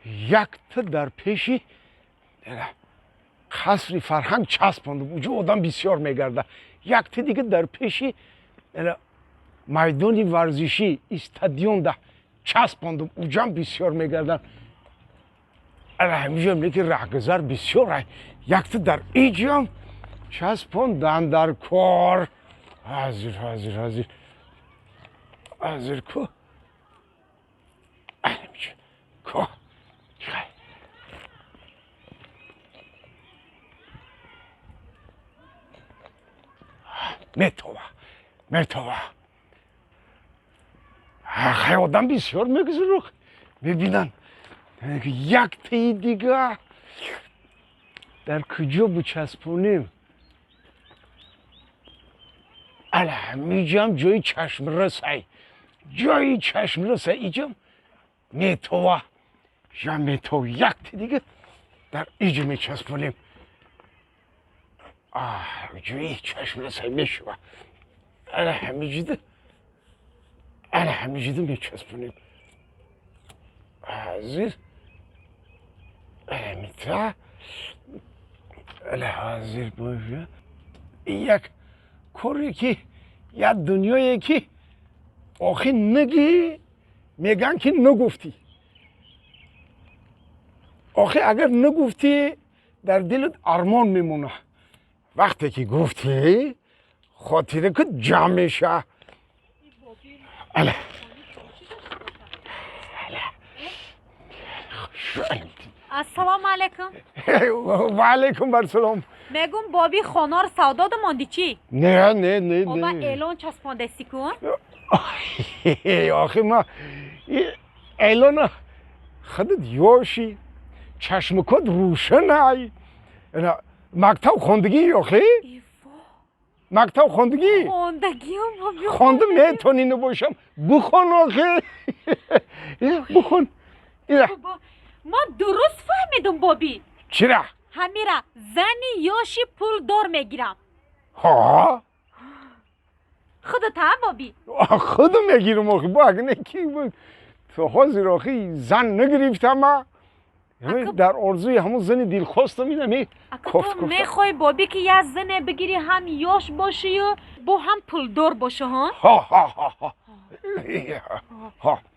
یک تا در پیشی قصر فرهنگ چسبانده اونجا آدم بسیار میگرده یک تا دیگه در پیشی میدان ورزشی استادیوم ده چسبانده اونجا بسیار میگردن همینجا میگه رهگذر بسیار یک تا در اینجا چسباندن در کار حاضر کو همینجا کو مرتوه خیلی آدم بسیار میگذره ببینن یک تایی دیگه در کجا بچسبونیم همینجا هم جای چشم رسه اینجا میتوه یک تایی دیگه در اینجا میچسبونیم جوی چشم رسه میشوه همینجا میچسبونیم حاضر میتره حاضر باشه یک کاری که یک دنیایی که آخی نگی میگن که نگفتی آخی اگر نگفتی در دلت ارمان میمونه وقتی که گفتی خاطره که جمع میشه السلام علیکم و علیکم السلام میگم بابی خانار سودا ماندی چی؟ نه بابا اعلان چسبانده کن آخه ما اعلان خودت یاشی چشم کد روشنه مکتب خوندگی آخه مکتب خوندگی خونده میتونی نباشم بخون آخه بخون ما درست فهمیدم بابی چرا؟ همیرا زنی یاشی پول دار میگیرم ها؟ خودت هم بابی خودم میگیرم آخه با اگه نکی تو حاضر آخه زن نگرفتم ما در آرزوی همون زن دلخواستم اینم تو میخوای بابی که یه زن بگیری هم یاش باشی و با هم پول دار باشه ها؟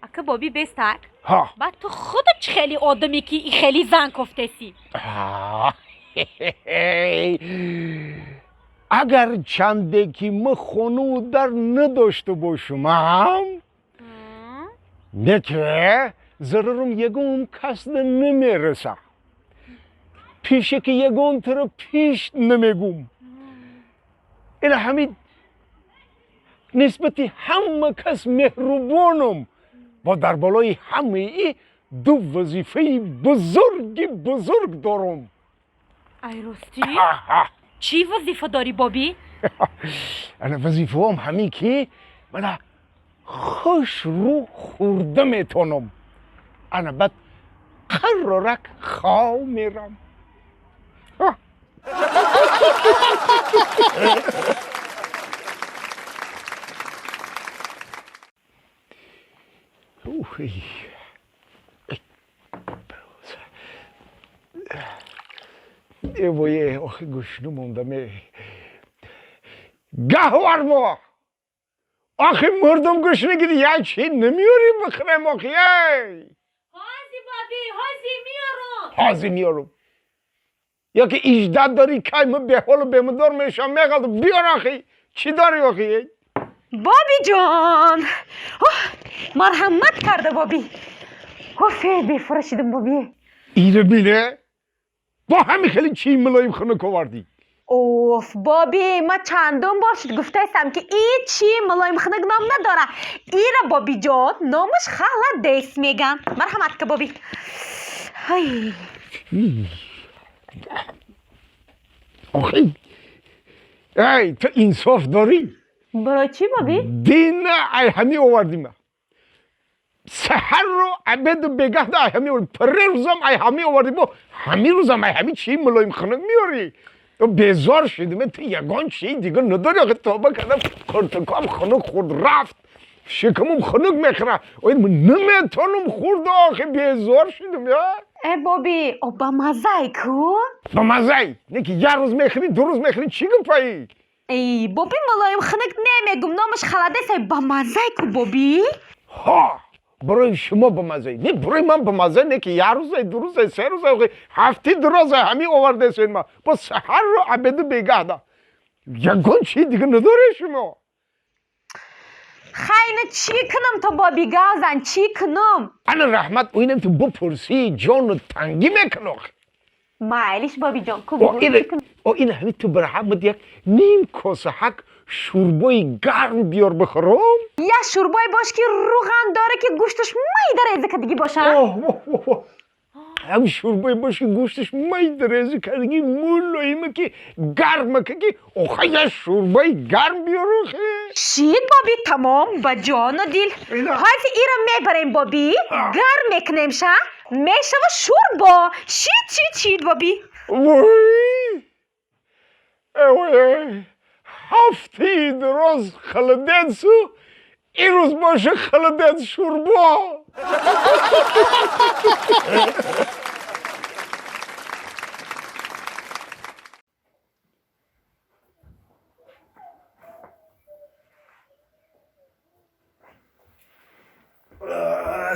اکا بابی بستک بعد تو خودت خیلی آدمی که خیلی زن کفتسی اگر چنده که ما خانو در نداشته باشم نکه ضرورم یگون کس نمیرسه پیشه که یگون تر پیش نمیگم این همین نسبتی همه کس مهربانم و در بالای همه ای دو وظیفه بزرگ دارم ای راستی؟ چی وظیفه داری بابی؟ انا وظیفه هم همین که من خوش رو خورده میتونم انا بعد قرارک خواه میرم وای آخه گشنه موندم گهوار ما آخه مردم گشنه گیری یه چی نمیاریم بخرم آخه حاضی بابی حاضی میارم یا که ایجداد داری که من به حال و به مدار میشم میگلد بیار آخه چی داری آخه بابی جان مرحمت کرده بابی خیلی بفرشیدم بابی اینه بینه با همین خیلی چی ملایم خونه کوردی اوف بابی ما چندم باشید گفته ایستم که این چی ملایم خونه نام نداره ایره بابی جان نامش خاله دیس میگن مرحمت که بابی های آخه ای تو انصاف داری برای چی بابی؟ دین ای همی آوردیم سحر رو عبد و بگه ده ای همی آوردیم پره روزم ای همی آوردیم همی روزم ای همی چی ملایم خونه میاری تو بیزار شدیم تو یگان چی دیگه نداری آخه توبه کردم کرتکام خونه خود رفت شکمم خنک میخوره اوید من نمیتونم خورد آخه بیزار شدم یا ای بابی او با مزه کو؟ با مزه نه که یه روز میخوری دو روز میخوری چی گفایی؟ ای بابی ملایم خنک نمیگم نامش خلاده سای با مزه کو بابی؟ ها برای شما با مزه نه برای من با مزه نه که یه روز دو روز سه روز هفته دراز همین آورده سین ما با سحر رو عبد بگه دا یکان چی دیگه نداره شما خیلی چی کنم تو بابی گازن چی کنم؟ انا رحمت او اینم تو بپرسی جان رو تنگی میکنه مایلیش بابی جان کو او این همین تو برحمت یک نیم کاسه حک شوربای گرم بیار بخورم یا شوربای باش که روغن داره که گوشتش می داره ازه دیگه باشه هم شوربای باش که گوشتش می داره ازه کردگی مولاییمه که گرمه که اوخه یا شوربای گرم بیارو شید بابی تمام با جان و دیل حاضر ایرم میبریم بابی گرم میکنیم شا میشه و شوربا شید بابی وای هفته دراز خلدن سو این روز باشه خلدن شوربا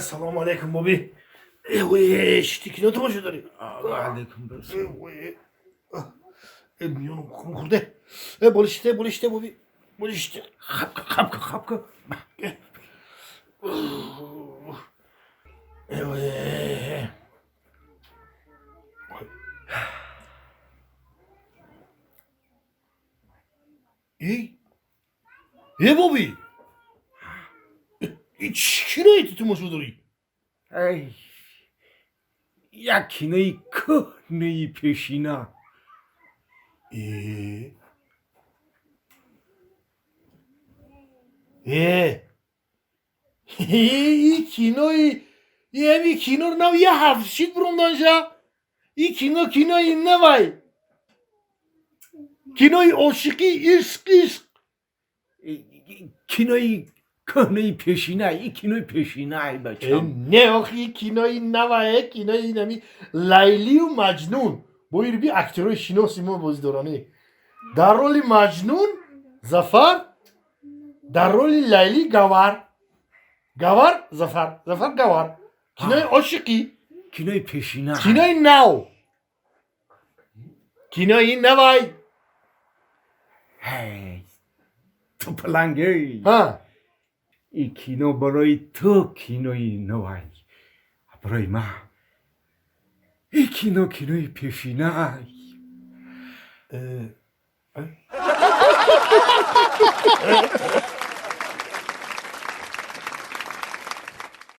سلام علیکم بابی اوه شتیکی تو باشه داری علیکم برسون میونم کم خورده بولشته بابی بولشته خب که اوه ای بابی چی رایتی تو ماشو داری؟ ای یکی نی کهنه پیشینه ای کینوی یه کینو رو نو یه هفشید برام دانشا ای کینوی نوای کینوی عاشقی عشق کینوی کهنه پیشینه ای کینوی پیشینه ای بچم نه آخی کینوی نوای کینوی نمی لیلی و مجنون باید بی اکترهای شناسی ما بازدارانه در رول مجنون زفر در رول لیلی گوار زفر گوار کینوی عاشقی کینوی پیشینه کینوی نو کینوی نوای هی تو پلنگی ها ای کینو برای تو کینوی نوای برای ما ای کینوی پیشینه ای